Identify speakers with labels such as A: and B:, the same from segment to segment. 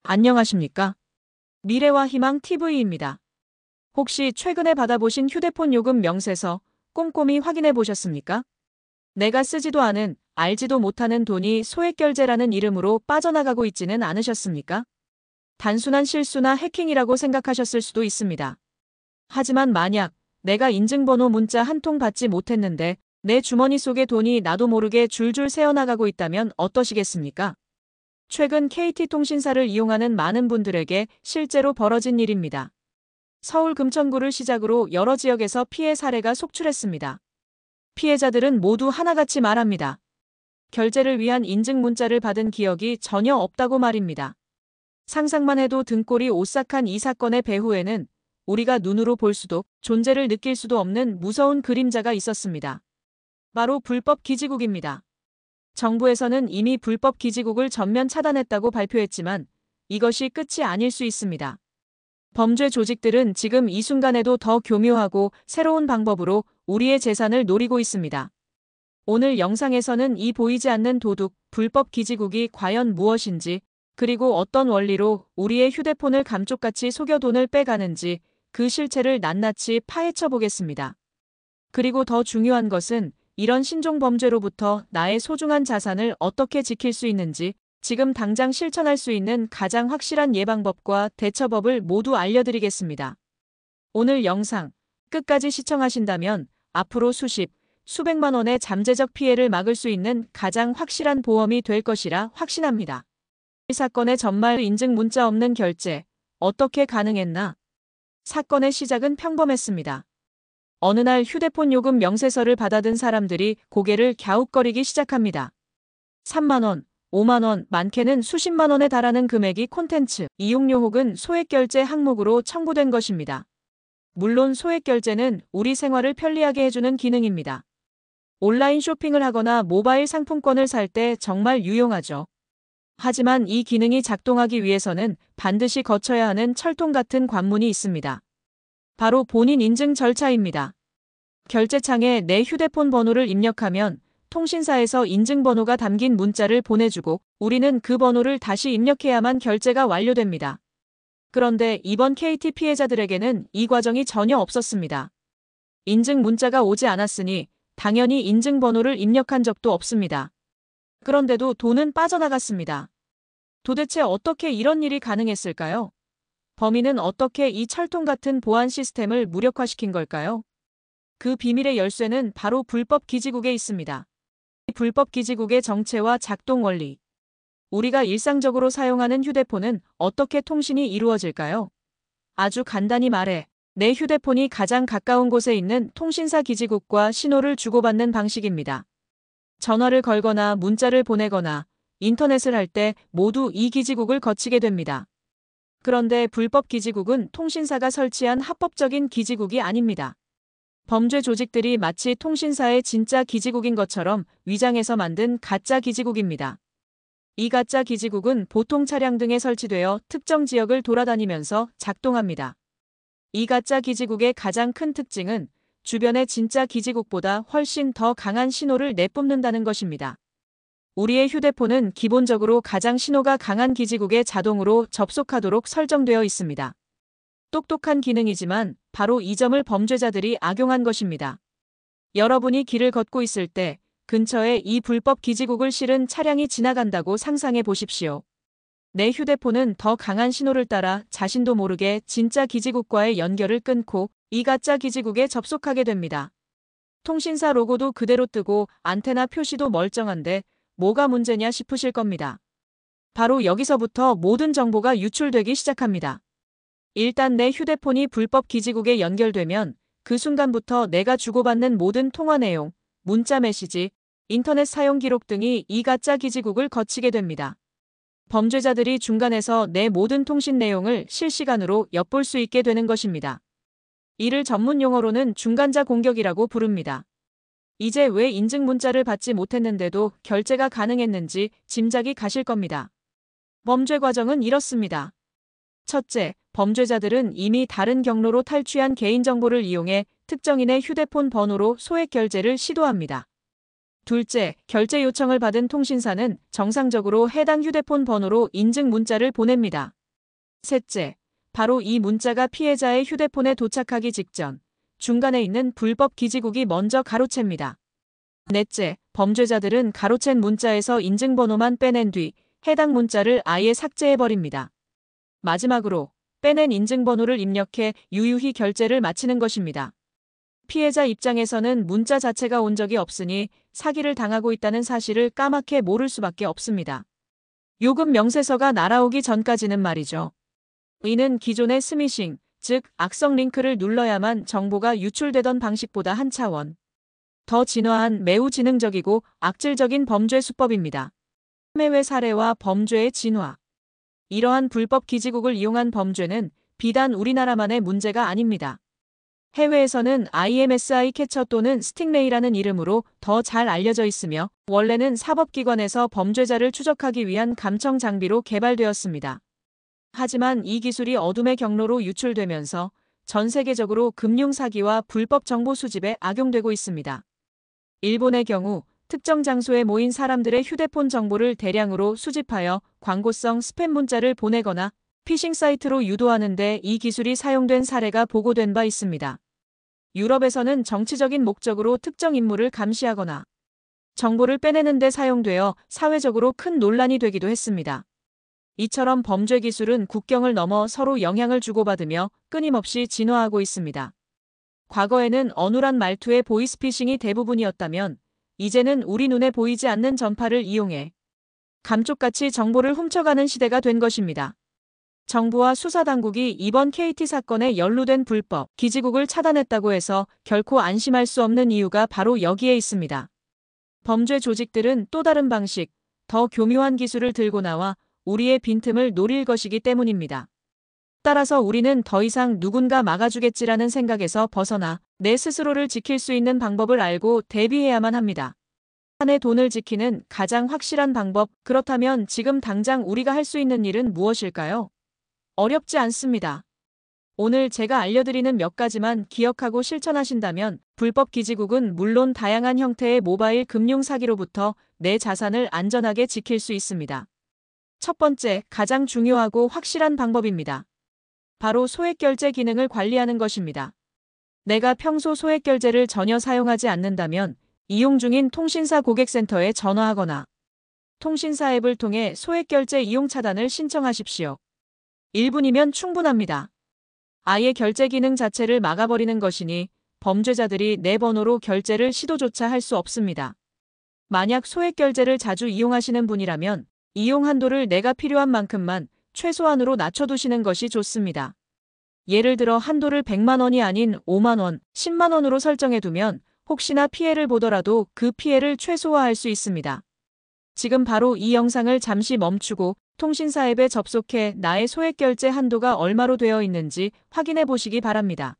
A: 안녕하십니까? 미래와 희망 TV입니다. 혹시 최근에 받아보신 휴대폰 요금 명세서 꼼꼼히 확인해 보셨습니까? 내가 쓰지도 않은, 알지도 못하는 돈이 소액결제라는 이름으로 빠져나가고 있지는 않으셨습니까? 단순한 실수나 해킹이라고 생각하셨을 수도 있습니다. 하지만 만약 내가 인증번호 문자 한 통 받지 못했는데 내 주머니 속에 돈이 나도 모르게 줄줄 새어나가고 있다면 어떠시겠습니까? 최근 KT통신사를 이용하는 많은 분들에게 실제로 벌어진 일입니다. 서울 금천구를 시작으로 여러 지역에서 피해 사례가 속출했습니다. 피해자들은 모두 하나같이 말합니다. 결제를 위한 인증 문자를 받은 기억이 전혀 없다고 말입니다. 상상만 해도 등골이 오싹한 이 사건의 배후에는 우리가 눈으로 볼 수도 존재를 느낄 수도 없는 무서운 그림자가 있었습니다. 바로 불법 기지국입니다. 정부에서는 이미 불법 기지국을 전면 차단했다고 발표했지만 이것이 끝이 아닐 수 있습니다. 범죄 조직들은 지금 이 순간에도 더 교묘하고 새로운 방법으로 우리의 재산을 노리고 있습니다. 오늘 영상에서는 이 보이지 않는 도둑, 불법 기지국이 과연 무엇인지, 그리고 어떤 원리로 우리의 휴대폰을 감쪽같이 속여 돈을 빼가는지 그 실체를 낱낱이 파헤쳐 보겠습니다. 그리고 더 중요한 것은 이런 신종 범죄로부터 나의 소중한 자산을 어떻게 지킬 수 있는지, 지금 당장 실천할 수 있는 가장 확실한 예방법과 대처법을 모두 알려드리겠습니다. 오늘 영상 끝까지 시청하신다면 앞으로 수백만 원의 잠재적 피해를 막을 수 있는 가장 확실한 보험이 될 것이라 확신합니다. 이 사건의 전말 인증 문자 없는 결제, 어떻게 가능했나? 사건의 시작은 평범했습니다. 어느 날 휴대폰 요금 명세서를 받아든 사람들이 고개를 갸웃거리기 시작합니다. 3만 원, 5만 원, 많게는 수십만 원에 달하는 금액이 콘텐츠, 이용료 혹은 소액결제 항목으로 청구된 것입니다. 물론 소액결제는 우리 생활을 편리하게 해주는 기능입니다. 온라인 쇼핑을 하거나 모바일 상품권을 살 때 정말 유용하죠. 하지만 이 기능이 작동하기 위해서는 반드시 거쳐야 하는 철통 같은 관문이 있습니다. 바로 본인 인증 절차입니다. 결제창에 내 휴대폰 번호를 입력하면 통신사에서 인증번호가 담긴 문자를 보내주고 우리는 그 번호를 다시 입력해야만 결제가 완료됩니다. 그런데 이번 KT 피해자들에게는 이 과정이 전혀 없었습니다. 인증 문자가 오지 않았으니 당연히 인증번호를 입력한 적도 없습니다. 그런데도 돈은 빠져나갔습니다. 도대체 어떻게 이런 일이 가능했을까요? 범인은 어떻게 이 철통 같은 보안 시스템을 무력화시킨 걸까요? 그 비밀의 열쇠는 바로 불법 기지국에 있습니다. 이 불법 기지국의 정체와 작동 원리. 우리가 일상적으로 사용하는 휴대폰은 어떻게 통신이 이루어질까요? 아주 간단히 말해, 내 휴대폰이 가장 가까운 곳에 있는 통신사 기지국과 신호를 주고받는 방식입니다. 전화를 걸거나 문자를 보내거나 인터넷을 할 때 모두 이 기지국을 거치게 됩니다. 그런데 불법 기지국은 통신사가 설치한 합법적인 기지국이 아닙니다. 범죄 조직들이 마치 통신사의 진짜 기지국인 것처럼 위장해서 만든 가짜 기지국입니다. 이 가짜 기지국은 보통 차량 등에 설치되어 특정 지역을 돌아다니면서 작동합니다. 이 가짜 기지국의 가장 큰 특징은 주변의 진짜 기지국보다 훨씬 더 강한 신호를 내뿜는다는 것입니다. 우리의 휴대폰은 기본적으로 가장 신호가 강한 기지국에 자동으로 접속하도록 설정되어 있습니다. 똑똑한 기능이지만 바로 이 점을 범죄자들이 악용한 것입니다. 여러분이 길을 걷고 있을 때 근처에 이 불법 기지국을 실은 차량이 지나간다고 상상해 보십시오. 내 휴대폰은 더 강한 신호를 따라 자신도 모르게 진짜 기지국과의 연결을 끊고 이 가짜 기지국에 접속하게 됩니다. 통신사 로고도 그대로 뜨고 안테나 표시도 멀쩡한데 뭐가 문제냐 싶으실 겁니다. 바로 여기서부터 모든 정보가 유출되기 시작합니다. 일단 내 휴대폰이 불법 기지국에 연결되면 그 순간부터 내가 주고받는 모든 통화 내용, 문자 메시지, 인터넷 사용 기록 등이 이 가짜 기지국을 거치게 됩니다. 범죄자들이 중간에서 내 모든 통신 내용을 실시간으로 엿볼 수 있게 되는 것입니다. 이를 전문 용어로는 중간자 공격이라고 부릅니다. 이제 왜 인증 문자를 받지 못했는데도 결제가 가능했는지 짐작이 가실 겁니다. 범죄 과정은 이렇습니다. 첫째, 범죄자들은 이미 다른 경로로 탈취한 개인정보를 이용해 특정인의 휴대폰 번호로 소액 결제를 시도합니다. 둘째, 결제 요청을 받은 통신사는 정상적으로 해당 휴대폰 번호로 인증 문자를 보냅니다. 셋째, 바로 이 문자가 피해자의 휴대폰에 도착하기 직전 중간에 있는 불법 기지국이 먼저 가로챕니다. 넷째, 범죄자들은 가로챈 문자에서 인증번호만 빼낸 뒤 해당 문자를 아예 삭제해버립니다. 마지막으로 빼낸 인증번호를 입력해 유유히 결제를 마치는 것입니다. 피해자 입장에서는 문자 자체가 온 적이 없으니 사기를 당하고 있다는 사실을 까맣게 모를 수밖에 없습니다. 요금 명세서가 날아오기 전까지는 말이죠. 이는 기존의 스미싱, 즉 악성 링크를 눌러야만 정보가 유출되던 방식보다 한 차원 더 진화한 매우 지능적이고 악질적인 범죄 수법입니다. 해외 사례와 범죄의 진화. 이러한 불법 기지국을 이용한 범죄는 비단 우리나라만의 문제가 아닙니다. 해외에서는 IMSI 캐쳐 또는 스팅레이라는 이름으로 더 잘 알려져 있으며 원래는 사법기관에서 범죄자를 추적하기 위한 감청 장비로 개발되었습니다. 하지만 이 기술이 어둠의 경로로 유출되면서 전 세계적으로 금융 사기와 불법 정보 수집에 악용되고 있습니다. 일본의 경우 특정 장소에 모인 사람들의 휴대폰 정보를 대량으로 수집하여 광고성 스팸 문자를 보내거나 피싱 사이트로 유도하는 데 이 기술이 사용된 사례가 보고된 바 있습니다. 유럽에서는 정치적인 목적으로 특정 인물을 감시하거나 정보를 빼내는 데 사용되어 사회적으로 큰 논란이 되기도 했습니다. 이처럼 범죄 기술은 국경을 넘어 서로 영향을 주고받으며 끊임없이 진화하고 있습니다. 과거에는 어눌한 말투의 보이스피싱이 대부분이었다면 이제는 우리 눈에 보이지 않는 전파를 이용해 감쪽같이 정보를 훔쳐가는 시대가 된 것입니다. 정부와 수사당국이 이번 KT 사건에 연루된 불법 기지국을 차단했다고 해서 결코 안심할 수 없는 이유가 바로 여기에 있습니다. 범죄 조직들은 또 다른 방식, 더 교묘한 기술을 들고 나와 우리의 빈틈을 노릴 것이기 때문입니다. 따라서 우리는 더 이상 누군가 막아주겠지라는 생각에서 벗어나 내 스스로를 지킬 수 있는 방법을 알고 대비해야만 합니다. 내 돈을 지키는 가장 확실한 방법, 그렇다면 지금 당장 우리가 할 수 있는 일은 무엇일까요? 어렵지 않습니다. 오늘 제가 알려드리는 몇 가지만 기억하고 실천하신다면 불법 기지국은 물론 다양한 형태의 모바일 금융 사기로부터 내 자산을 안전하게 지킬 수 있습니다. 첫 번째, 가장 중요하고 확실한 방법입니다. 바로 소액결제 기능을 관리하는 것입니다. 내가 평소 소액결제를 전혀 사용하지 않는다면 이용 중인 통신사 고객센터에 전화하거나 통신사 앱을 통해 소액결제 이용 차단을 신청하십시오. 1분이면 충분합니다. 아예 결제 기능 자체를 막아버리는 것이니 범죄자들이 내 번호로 결제를 시도조차 할 수 없습니다. 만약 소액결제를 자주 이용하시는 분이라면 이용 한도를 내가 필요한 만큼만 최소한으로 낮춰두시는 것이 좋습니다. 예를 들어 한도를 100만 원이 아닌 5만 원, 10만 원으로 설정해두면 혹시나 피해를 보더라도 그 피해를 최소화할 수 있습니다. 지금 바로 이 영상을 잠시 멈추고 통신사 앱에 접속해 나의 소액결제 한도가 얼마로 되어 있는지 확인해 보시기 바랍니다.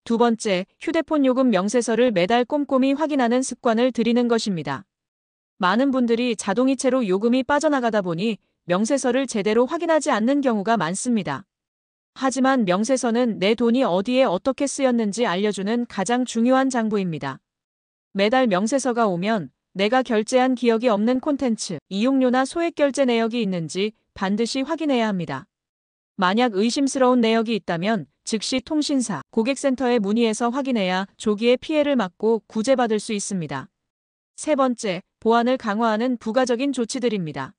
A: 두 번째, 휴대폰 요금 명세서를 매달 꼼꼼히 확인하는 습관을 들이는 것입니다. 많은 분들이 자동이체로 요금이 빠져나가다 보니 명세서를 제대로 확인하지 않는 경우가 많습니다. 하지만 명세서는 내 돈이 어디에 어떻게 쓰였는지 알려주는 가장 중요한 장부입니다. 매달 명세서가 오면 내가 결제한 기억이 없는 콘텐츠, 이용료나 소액결제 내역이 있는지 반드시 확인해야 합니다. 만약 의심스러운 내역이 있다면 즉시 통신사, 고객센터에 문의해서 확인해야 조기에 피해를 막고 구제받을 수 있습니다. 세 번째, 보안을 강화하는 부가적인 조치들입니다.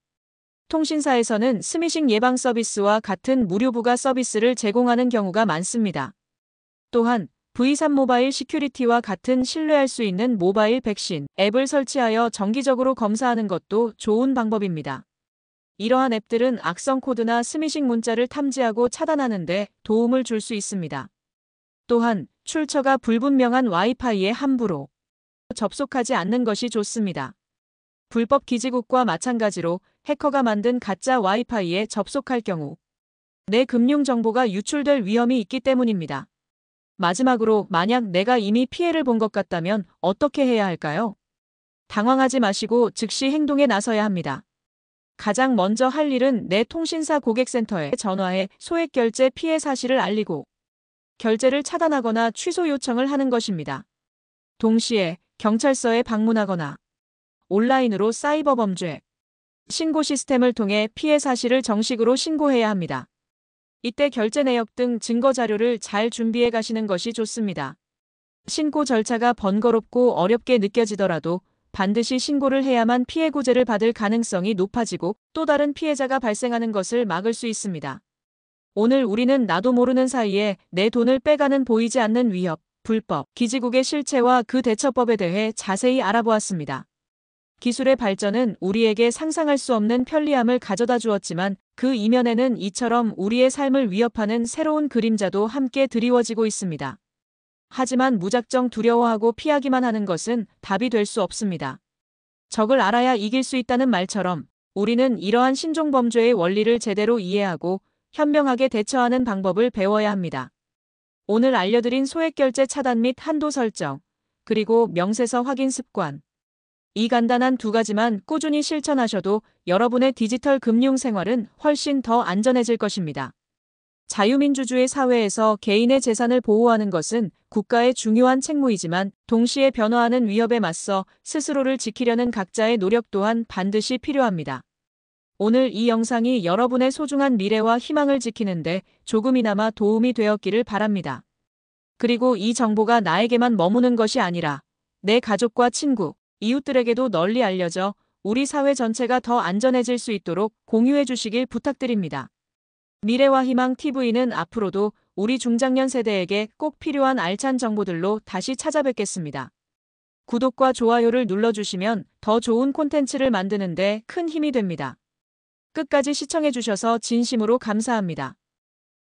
A: 통신사에서는 스미싱 예방 서비스와 같은 무료 부가 서비스를 제공하는 경우가 많습니다. 또한 V3 모바일 시큐리티와 같은 신뢰할 수 있는 모바일 백신 앱을 설치하여 정기적으로 검사하는 것도 좋은 방법입니다. 이러한 앱들은 악성 코드나 스미싱 문자를 탐지하고 차단하는 데 도움을 줄 수 있습니다. 또한 출처가 불분명한 와이파이에 함부로 접속하지 않는 것이 좋습니다. 불법 기지국과 마찬가지로 해커가 만든 가짜 와이파이에 접속할 경우 내 금융 정보가 유출될 위험이 있기 때문입니다. 마지막으로 만약 내가 이미 피해를 본 것 같다면 어떻게 해야 할까요? 당황하지 마시고 즉시 행동에 나서야 합니다. 가장 먼저 할 일은 내 통신사 고객센터에 전화해 소액결제 피해 사실을 알리고 결제를 차단하거나 취소 요청을 하는 것입니다. 동시에 경찰서에 방문하거나 온라인으로 사이버 범죄 신고 시스템을 통해 피해 사실을 정식으로 신고해야 합니다. 이때 결제 내역 등 증거 자료를 잘 준비해 가시는 것이 좋습니다. 신고 절차가 번거롭고 어렵게 느껴지더라도 반드시 신고를 해야만 피해 구제를 받을 가능성이 높아지고 또 다른 피해자가 발생하는 것을 막을 수 있습니다. 오늘 우리는 나도 모르는 사이에 내 돈을 빼가는 보이지 않는 위협, 불법, 기지국의 실체와 그 대처법에 대해 자세히 알아보았습니다. 기술의 발전은 우리에게 상상할 수 없는 편리함을 가져다 주었지만 그 이면에는 이처럼 우리의 삶을 위협하는 새로운 그림자도 함께 드리워지고 있습니다. 하지만 무작정 두려워하고 피하기만 하는 것은 답이 될 수 없습니다. 적을 알아야 이길 수 있다는 말처럼 우리는 이러한 신종범죄의 원리를 제대로 이해하고 현명하게 대처하는 방법을 배워야 합니다. 오늘 알려드린 소액결제 차단 및 한도 설정, 그리고 명세서 확인 습관. 이 간단한 두 가지만 꾸준히 실천하셔도 여러분의 디지털 금융 생활은 훨씬 더 안전해질 것입니다. 자유민주주의 사회에서 개인의 재산을 보호하는 것은 국가의 중요한 책무이지만 동시에 변화하는 위협에 맞서 스스로를 지키려는 각자의 노력 또한 반드시 필요합니다. 오늘 이 영상이 여러분의 소중한 미래와 희망을 지키는데 조금이나마 도움이 되었기를 바랍니다. 그리고 이 정보가 나에게만 머무는 것이 아니라 내 가족과 친구, 이웃들에게도 널리 알려져 우리 사회 전체가 더 안전해질 수 있도록 공유해 주시길 부탁드립니다. 미래와 희망 TV는 앞으로도 우리 중장년 세대에게 꼭 필요한 알찬 정보들로 다시 찾아뵙겠습니다. 구독과 좋아요를 눌러주시면 더 좋은 콘텐츠를 만드는 데 큰 힘이 됩니다. 끝까지 시청해 주셔서 진심으로 감사합니다.